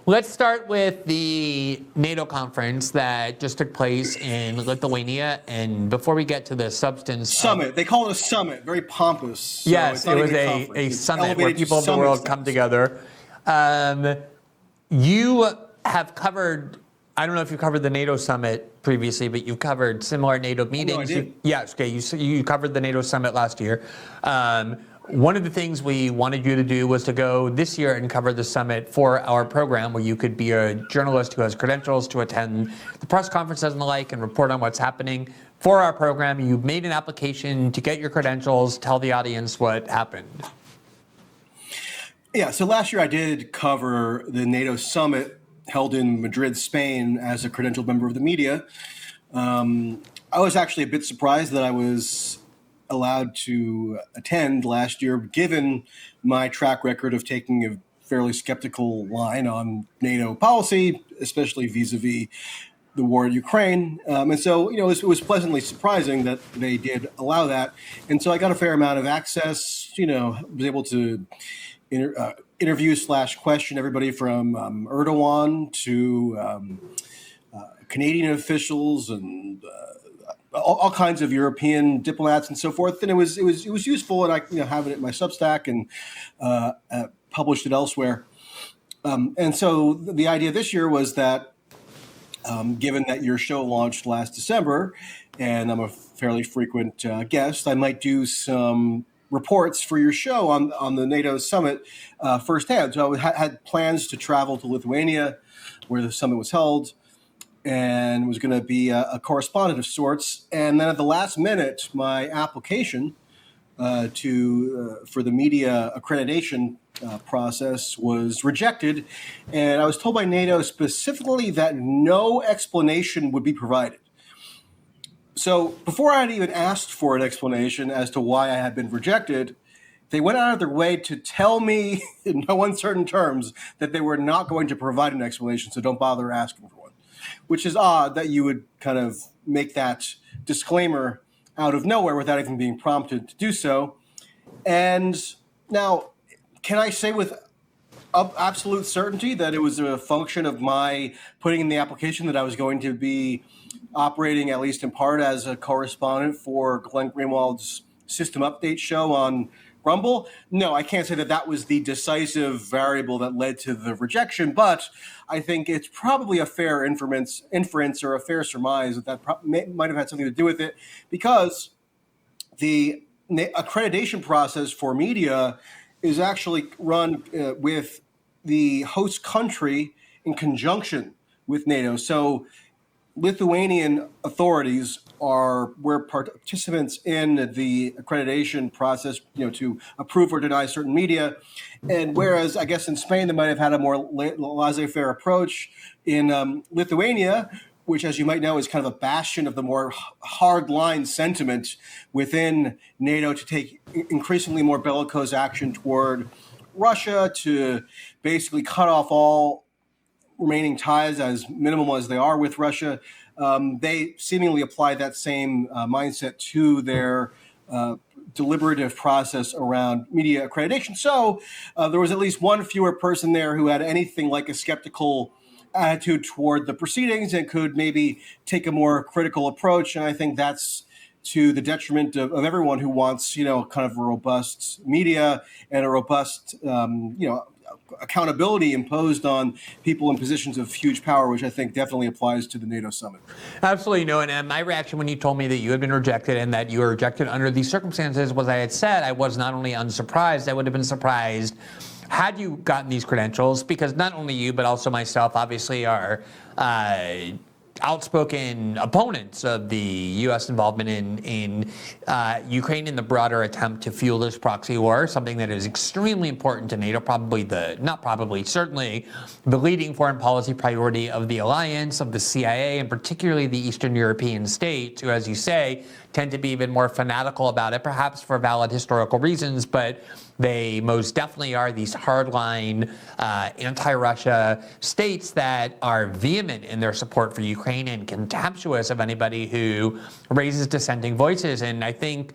Let's start with the NATO conference that just took place in Lithuania. And before we get to the substance. Summit. They call it a summit. Very pompous. So yes, it was a summit where people of the world come together. You have covered, I don't know if you covered the NATO summit previously, but you covered similar NATO meetings. No, I did. Yes, okay. You covered the NATO summit last year. One of the things we wanted you to do was to go this year and cover the summit for our program, where you could be a journalist who has credentials to attend the press conferences and the like and report on what's happening. For our program, you made an application to get your credentials. Tell the audience what happened. Yeah, so last year I did cover the NATO summit held in Madrid, Spain, as a credentialed member of the media. I was actually a bit surprised that I was allowed to attend last year, given my track record of taking a fairly skeptical line on NATO policy, especially vis-a-vis the war in Ukraine. And so, it was pleasantly surprising that they did allow that. And so I got a fair amount of access, was able to interview / question everybody from Erdogan to Canadian officials and all kinds of European diplomats and so forth, and it was useful, and I have it at my Substack and published it elsewhere. And so the idea this year was that, given that your show launched last December, and I'm a fairly frequent guest, I might do some reports for your show on the NATO summit firsthand. So I had plans to travel to Lithuania, where the summit was held, and was going to be a correspondent of sorts. And then at the last minute, my application for the media accreditation process was rejected. And I was told by NATO specifically that no explanation would be provided. So before I had even asked for an explanation as to why I had been rejected, they went out of their way to tell me in no uncertain terms that they were not going to provide an explanation, so don't bother asking for one. Which is odd that you would kind of make that disclaimer out of nowhere without even being prompted to do so. And now, can I say with absolute certainty that it was a function of my putting in the application that I was going to be operating, at least in part, as a correspondent for Glenn Greenwald's System Update show on Rumble? No, I can't say that was the decisive variable that led to the rejection, but I think it's probably a fair inference or a fair surmise that might have had something to do with it, because the accreditation process for media is actually run with the host country in conjunction with NATO. So Lithuanian authorities were participants in the accreditation process, to approve or deny certain media. And whereas I guess in Spain they might have had a more laissez-faire approach, in Lithuania, which, as you might know, is kind of a bastion of the more hard-line sentiment within NATO to take increasingly more bellicose action toward Russia, to basically cut off all remaining ties, as minimal as they are, with Russia. They seemingly apply that same mindset to their deliberative process around media accreditation. So there was at least one fewer person there who had anything like a skeptical attitude toward the proceedings and could maybe take a more critical approach. And I think that's to the detriment of everyone who wants, kind of a robust media and a robust, accountability imposed on people in positions of huge power, which I think definitely applies to the NATO summit. Absolutely. No, and my reaction when you told me that you had been rejected and that you were rejected under these circumstances was, I had said I was not only unsurprised, I would have been surprised had you gotten these credentials, because not only you, but also myself, obviously, are outspoken opponents of the U.S. involvement in Ukraine in the broader attempt to fuel this proxy war, something that is extremely important to NATO, certainly the leading foreign policy priority of the alliance, of the CIA, and particularly the Eastern European states, who, as you say, tend to be even more fanatical about it, perhaps for valid historical reasons, but they most definitely are these hardline anti-Russia states that are vehement in their support for Ukraine and contemptuous of anybody who raises dissenting voices. And I think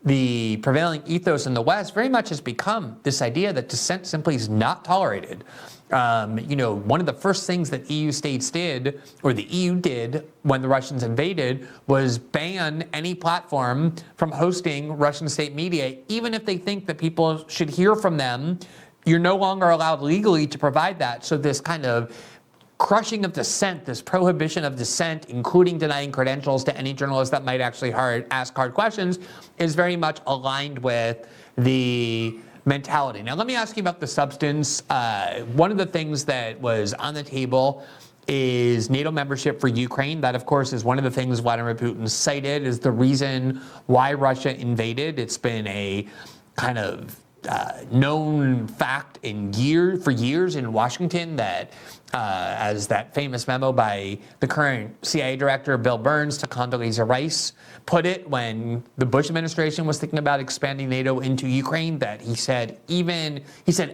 the prevailing ethos in the West very much has become this idea that dissent simply is not tolerated. One of the first things that EU states did, or the EU did when the Russians invaded, was ban any platform from hosting Russian state media, even if they think that people should hear from them. You're no longer allowed legally to provide that. So this kind of crushing of dissent, this prohibition of dissent, including denying credentials to any journalist that might actually ask hard questions, is very much aligned with the mentality. Now, let me ask you about the substance. One of the things that was on the table is NATO membership for Ukraine. That, of course, is one of the things Vladimir Putin cited as the reason why Russia invaded. It's been a kind of known fact for years in Washington that, as that famous memo by the current CIA director Bill Burns to Condoleezza Rice put it when the Bush administration was thinking about expanding NATO into Ukraine, that he said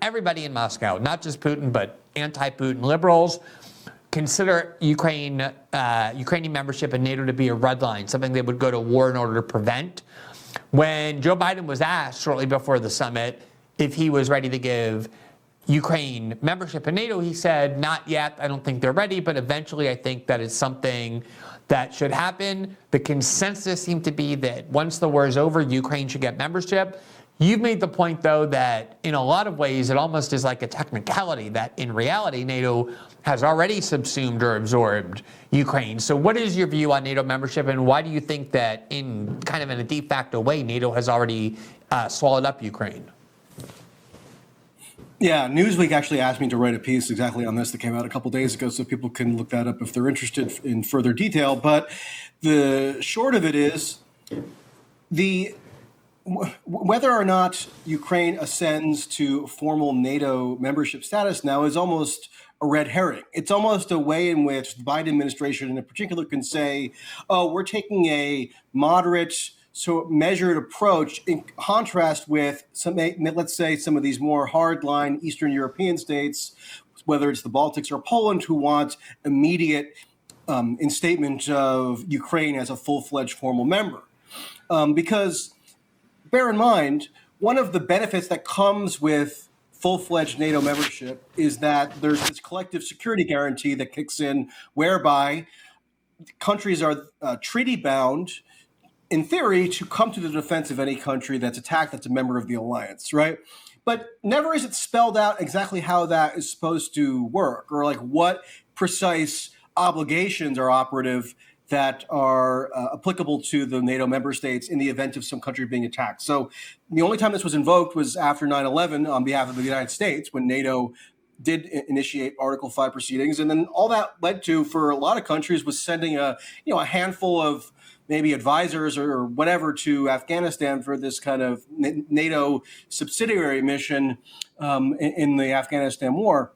everybody in Moscow, not just Putin, but anti-Putin liberals, consider Ukrainian membership in NATO to be a red line, something they would go to war in order to prevent. When Joe Biden was asked shortly before the summit if he was ready to give Ukraine membership in NATO, he said, not yet, I don't think they're ready, but eventually I think that it's something that should happen. The consensus seemed to be that once the war is over, Ukraine should get membership. You've made the point, though, that in a lot of ways it almost is like a technicality, that in reality NATO has already subsumed or absorbed Ukraine. So what is your view on NATO membership, and why do you think that in a de facto way NATO has already swallowed up Ukraine? Yeah, Newsweek actually asked me to write a piece exactly on this that came out a couple days ago, so people can look that up if they're interested in further detail. But the short of it is, whether or not Ukraine ascends to formal NATO membership status now is almost a red herring. It's almost a way in which the Biden administration in particular can say, oh, we're taking a moderate, measured approach in contrast with let's say some of these more hardline Eastern European states, whether it's the Baltics or Poland, who want immediate instatement of Ukraine as a full-fledged formal member. Because bear in mind, one of the benefits that comes with full-fledged NATO membership is that there's this collective security guarantee that kicks in, whereby countries are treaty-bound, in theory, to come to the defense of any country that's attacked that's a member of the alliance, right? But never is it spelled out exactly how that is supposed to work, or like what precise obligations are operative that are applicable to the NATO member states in the event of some country being attacked. So the only time this was invoked was after 9/11 on behalf of the United States, when NATO did initiate Article 5 proceedings. And then all that led to, for a lot of countries, was sending a handful of maybe advisors or whatever to Afghanistan for this kind of NATO subsidiary mission in the Afghanistan war.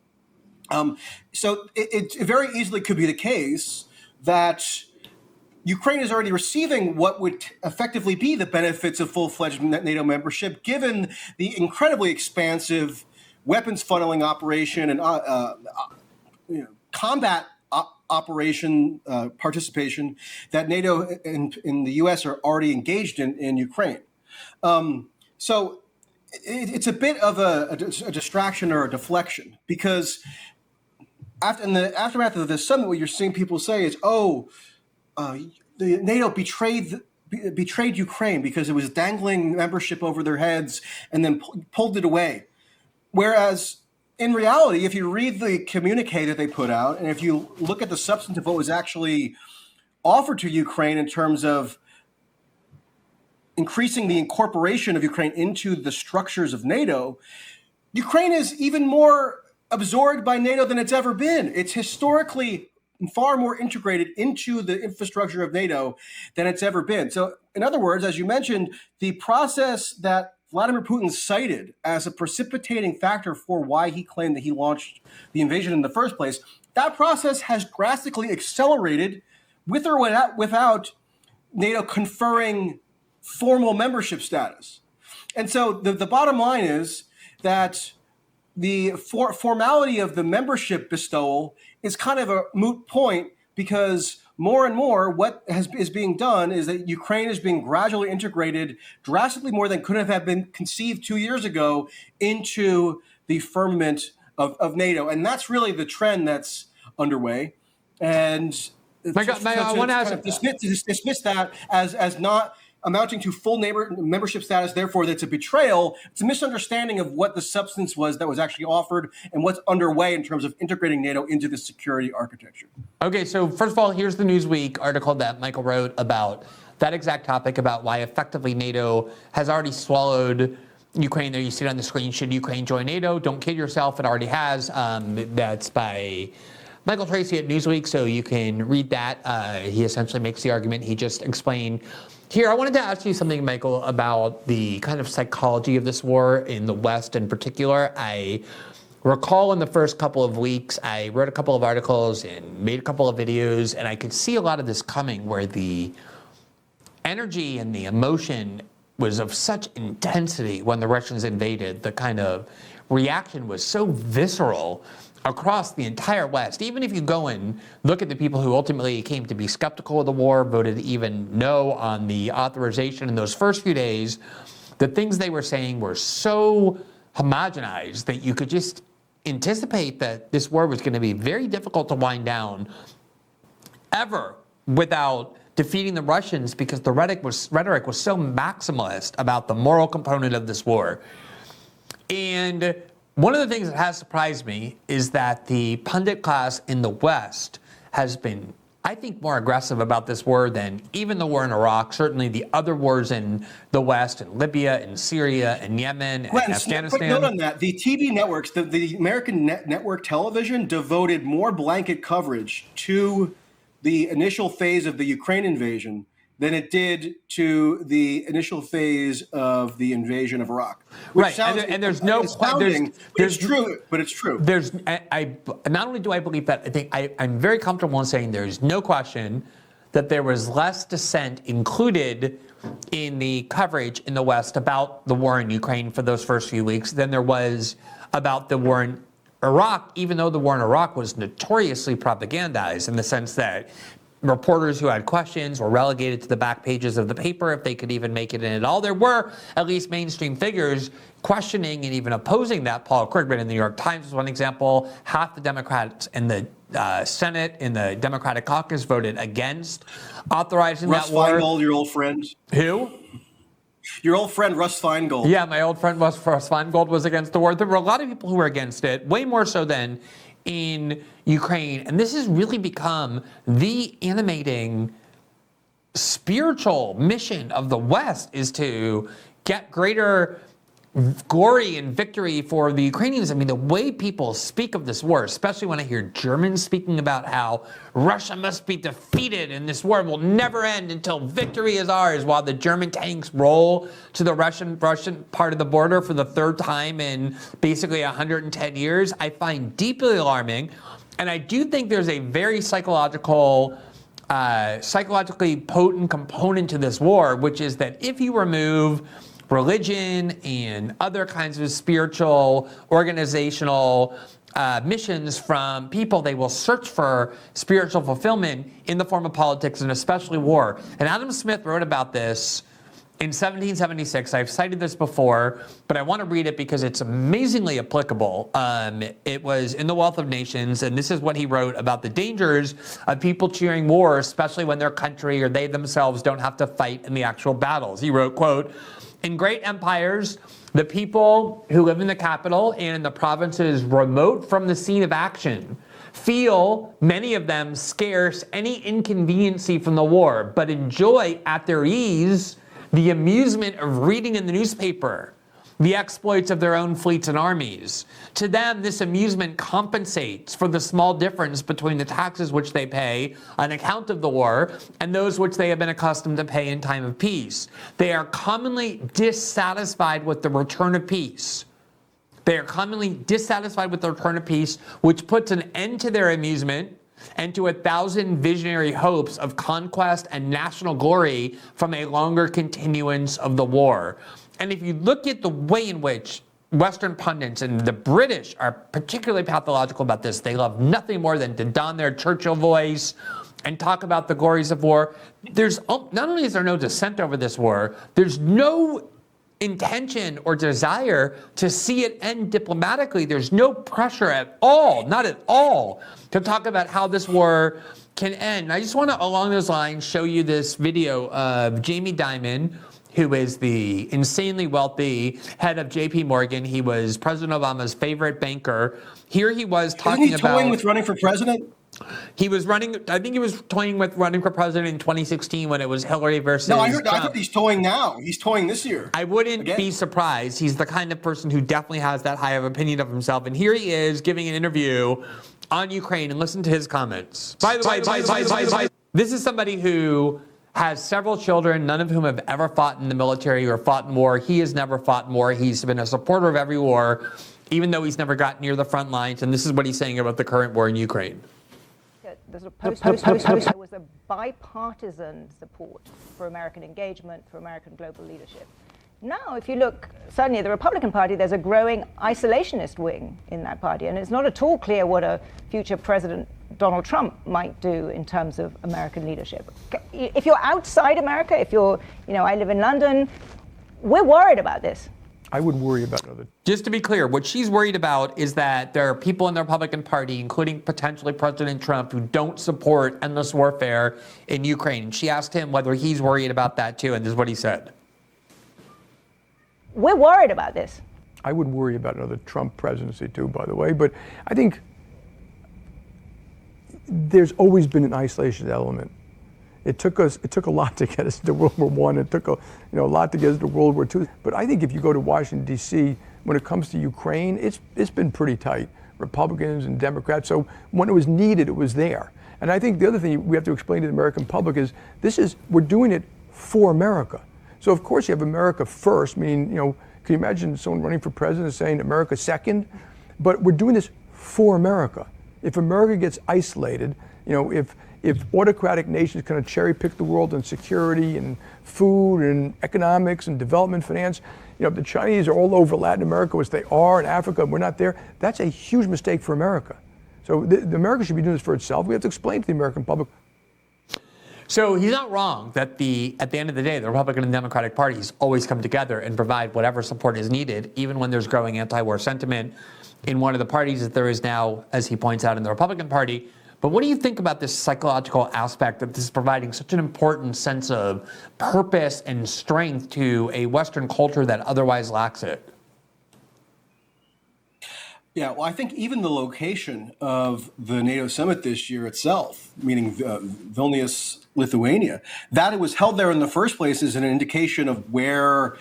So it very easily could be the case that Ukraine is already receiving what would effectively be the benefits of full-fledged NATO membership, given the incredibly expansive weapons funneling operation and combat operation participation that NATO in the U.S. are already engaged in Ukraine. So it's a bit of a distraction or a deflection, because in the aftermath of this summit, what you're seeing people say is, the NATO betrayed Ukraine because it was dangling membership over their heads and then pulled it away. Whereas in reality, if you read the communique that they put out, and if you look at the substance of what was actually offered to Ukraine in terms of increasing the incorporation of Ukraine into the structures of NATO, Ukraine is even more absorbed by NATO than it's ever been. It's historically far more integrated into the infrastructure of NATO than it's ever been. So, in other words, as you mentioned, the process that Vladimir Putin cited as a precipitating factor for why he claimed that he launched the invasion in the first place, that process has drastically accelerated with or without NATO conferring formal membership status. And so the bottom line is that the formality of the membership bestowal is kind of a moot point, because more and more, what is being done is that Ukraine is being gradually integrated, drastically more than could have been conceived 2 years ago, into the firmament of NATO. And that's really the trend that's underway. And I want to ask, dismiss that as not amounting to full membership status, therefore that's a betrayal. It's a misunderstanding of what the substance was that was actually offered and what's underway in terms of integrating NATO into the security architecture. Okay, so first of all, here's the Newsweek article that Michael wrote about that exact topic, about why effectively NATO has already swallowed Ukraine. There you see it on the screen. Should Ukraine join NATO? Don't kid yourself, it already has. That's by Michael Tracey at Newsweek, so you can read that. He essentially makes the argument he just explained. Here, I wanted to ask you something, Michael, about the kind of psychology of this war in the West in particular. I recall in the first couple of weeks, I wrote a couple of articles and made a couple of videos, and I could see a lot of this coming, where the energy and the emotion was of such intensity when the Russians invaded. The kind of reaction was so visceral across the entire West. Even if you go and look at the people who ultimately came to be skeptical of the war, voted even no on the authorization in those first few days, the things they were saying were so homogenized that you could just anticipate that this war was going to be very difficult to wind down ever without defeating the Russians, because the rhetoric was so maximalist about the moral component of this war. And one of the things that has surprised me is that the pundit class in the West has been, I think, more aggressive about this war than even the war in Iraq, certainly the other wars in the West, in Libya, in Syria, and Yemen, and Afghanistan. Quick note on that. The TV networks, the American network television, devoted more blanket coverage to the initial phase of the Ukraine invasion than it did to the initial phase of the invasion of Iraq. Right, and there's no question. It's true, but it's true. I not only do I believe that, I think I'm very comfortable in saying there's no question that there was less dissent included in the coverage in the West about the war in Ukraine for those first few weeks than there was about the war in Iraq, even though the war in Iraq was notoriously propagandized in the sense that reporters who had questions were relegated to the back pages of the paper if they could even make it in at all. There were at least mainstream figures questioning and even opposing that. Paul Krugman in the New York Times was one example. Half the Democrats in the Senate, in the Democratic caucus, voted against authorizing Russ that war. Feingold, your old friend. Who? Your old friend Russ Feingold. Yeah, my old friend Russ Feingold was against the war. There were a lot of people who were against it, way more so than in Ukraine. And this has really become the animating spiritual mission of the West, is to get greater glory and victory for the Ukrainians. I mean, the way people speak of this war, especially when I hear Germans speaking about how Russia must be defeated and this war will never end until victory is ours, while the German tanks roll to the Russian part of the border for the third time in basically 110 years, I find deeply alarming. And I do think there's a very psychologically potent component to this war, which is that if you remove religion and other kinds of spiritual, organizational missions from people, they will search for spiritual fulfillment in the form of politics, and especially war. And Adam Smith wrote about this in 1776. I've cited this before, but I want to read it because it's amazingly applicable. It was in The Wealth of Nations, and this is what he wrote about the dangers of people cheering war, especially when their country or they themselves don't have to fight in the actual battles. He wrote, quote, "In great empires, the people who live in the capital and in the provinces remote from the scene of action feel, many of them, scarce any inconveniency from the war, but enjoy at their ease the amusement of reading in the newspaper the exploits of their own fleets and armies. To them, this amusement compensates for the small difference between the taxes which they pay on account of the war and those which they have been accustomed to pay in time of peace. They are commonly dissatisfied with the return of peace. Which puts an end to their amusement and to 1,000 visionary hopes of conquest and national glory from a longer continuance of the war." And if you look at the way in which Western pundits and the British are particularly pathological about this, they love nothing more than to don their Churchill voice and talk about the glories of war. There's not only is there no dissent over this war, there's no intention or desire to see it end diplomatically. There's no pressure at all, not at all, to talk about how this war can end. I just want to, along those lines, show you this video of Jamie Dimon, who is the insanely wealthy head of JP Morgan. He was President Obama's favorite banker. Here he was talking Isn't he toying about with running for president? He was running, I think he was toying with running for president in 2016 when it was Hillary versus No, I Trump. heard he's toying now. He's toying this year. I wouldn't be surprised. He's the kind of person who definitely has that high of opinion of himself. And here he is giving an interview on Ukraine, and listen to his comments. By the way, this is somebody who has several children, none of whom have ever fought in the military or fought in war. He has never fought in war. He's been a supporter of every war, even though he's never got near the front lines. And this is what he's saying about the current war in Ukraine. There was a bipartisan support for American engagement, for American global leadership. Now, if you look, certainly at the Republican Party, there's a growing isolationist wing in that party, and it's not at all clear what a future President Donald Trump might do in terms of American leadership. If you're outside America, if you're, I live in London, we're worried about this. I wouldn't worry about other. Just to be clear, what she's worried about is that there are people in the Republican Party, including potentially President Trump, who don't support endless warfare in Ukraine. She asked him whether he's worried about that too, and this is what he said. We're worried about this. I wouldn't worry about another Trump presidency too, by the way, but I think there's always been an isolation element. It took a lot to get us to World War I. It took a lot to get us to World War II. But I think if you go to Washington, D.C., when it comes to Ukraine, it's been pretty tight. Republicans and Democrats. So when it was needed, it was there. And I think the other thing we have to explain to the American public is we're doing it for America. So of course you have America first, meaning, can you imagine someone running for president saying America second? But we're doing this for America. If America gets isolated, if autocratic nations kind of cherry pick the world in security and food and economics and development finance, the Chinese are all over Latin America, which they are, in Africa, we're not there. That's a huge mistake for America. So the America should be doing this for itself. We have to explain to the American public. So he's not wrong that at the end of the day, the Republican and Democratic parties always come together and provide whatever support is needed, even when there's growing anti-war sentiment in one of the parties that there is now, as he points out, in the Republican Party. But what do you think about this psychological aspect that this is providing such an important sense of purpose and strength to a Western culture that otherwise lacks it? Yeah, well, I think even the location of the NATO summit this year itself, meaning Vilnius, Lithuania, that it was held there in the first place is an indication of where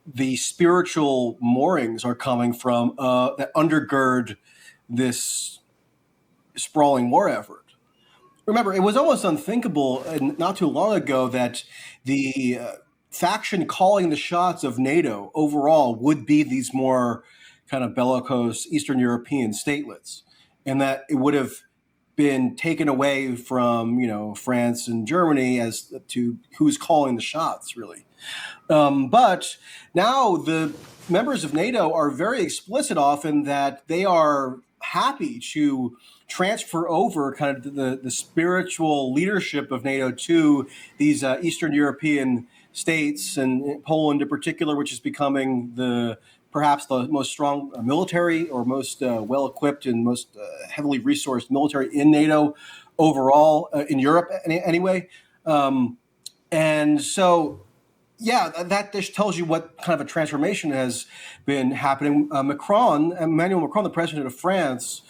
the spiritual moorings are coming from that undergird this sprawling war effort. Remember, it was almost unthinkable not too long ago that the faction calling the shots of NATO overall would be these more kind of bellicose Eastern European statelets, and that it would have been taken away from, France and Germany as to who's calling the shots, really. But now the members of NATO are very explicit often that they are happy to transfer over kind of the spiritual leadership of NATO to these Eastern European states, and Poland in particular, which is becoming perhaps the most strong military or most well-equipped and most heavily resourced military in NATO overall, in Europe anyway. And so, yeah, that just tells you what kind of a transformation has been happening. Emmanuel Macron, the president of France,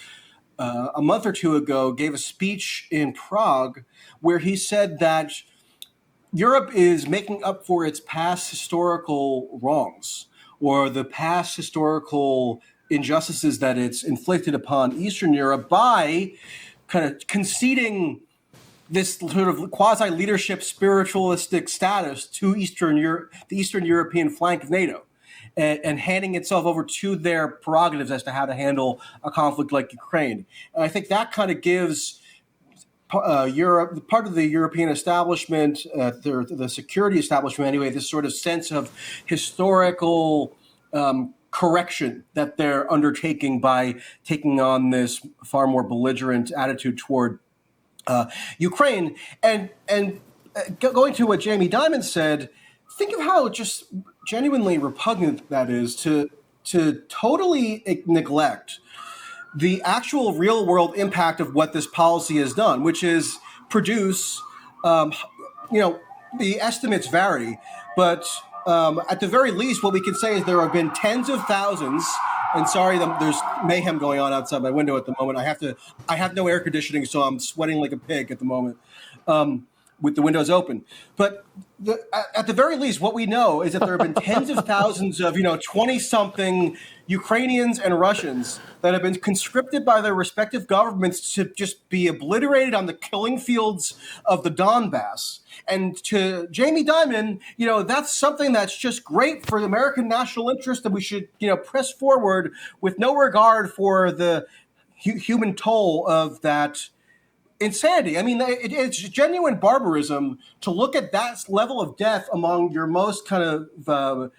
a month or two ago, gave a speech in Prague where he said that Europe is making up for its past historical wrongs, or the past historical injustices that it's inflicted upon Eastern Europe, by kind of conceding this sort of quasi-leadership spiritualistic status to the Eastern European flank of NATO, and handing itself over to their prerogatives as to how to handle a conflict like Ukraine. And I think that kind of gives Europe, part of the European establishment, the security establishment anyway, this sort of sense of historical correction that they're undertaking by taking on this far more belligerent attitude toward Ukraine. And going to what Jamie Dimon said, think of how just genuinely repugnant that is to totally neglect the actual real world impact of what this policy has done, which is produce, the estimates vary, but at the very least, what we can say is there have been tens of thousands. And sorry, there's mayhem going on outside my window at the moment. I have no air conditioning, so I'm sweating like a pig at the moment. With the windows open. But at the very least, what we know is that there have been tens of thousands of, 20-something Ukrainians and Russians that have been conscripted by their respective governments to just be obliterated on the killing fields of the Donbass. And to Jamie Dimon, that's something that's just great for the American national interest, and we should, press forward with no regard for the human toll of that insanity. I mean, it's genuine barbarism to look at that level of death among your most kind of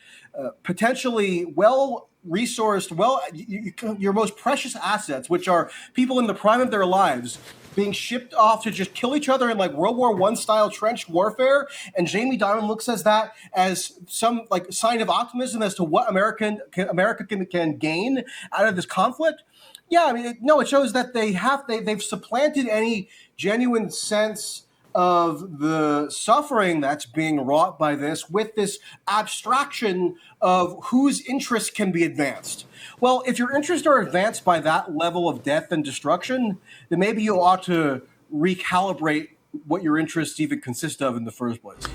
potentially well-resourced, your most precious assets, which are people in the prime of their lives, being shipped off to just kill each other in like World War I style trench warfare. And Jamie Dimon looks at that as some like sign of optimism as to what America can gain out of this conflict. Yeah, I mean, it shows that they've supplanted any genuine sense of the suffering that's being wrought by this with this abstraction of whose interests can be advanced. Well, if your interests are advanced by that level of death and destruction, then maybe you ought to recalibrate what your interests even consist of in the first place.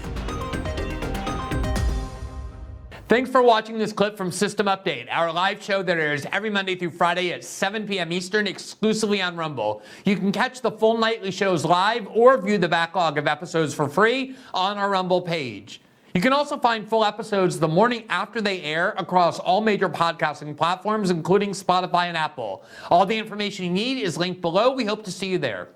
Thanks for watching this clip from System Update, our live show that airs every Monday through Friday at 7 p.m. Eastern exclusively on Rumble. You can catch the full nightly shows live or view the backlog of episodes for free on our Rumble page. You can also find full episodes the morning after they air across all major podcasting platforms, including Spotify and Apple. All the information you need is linked below. We hope to see you there.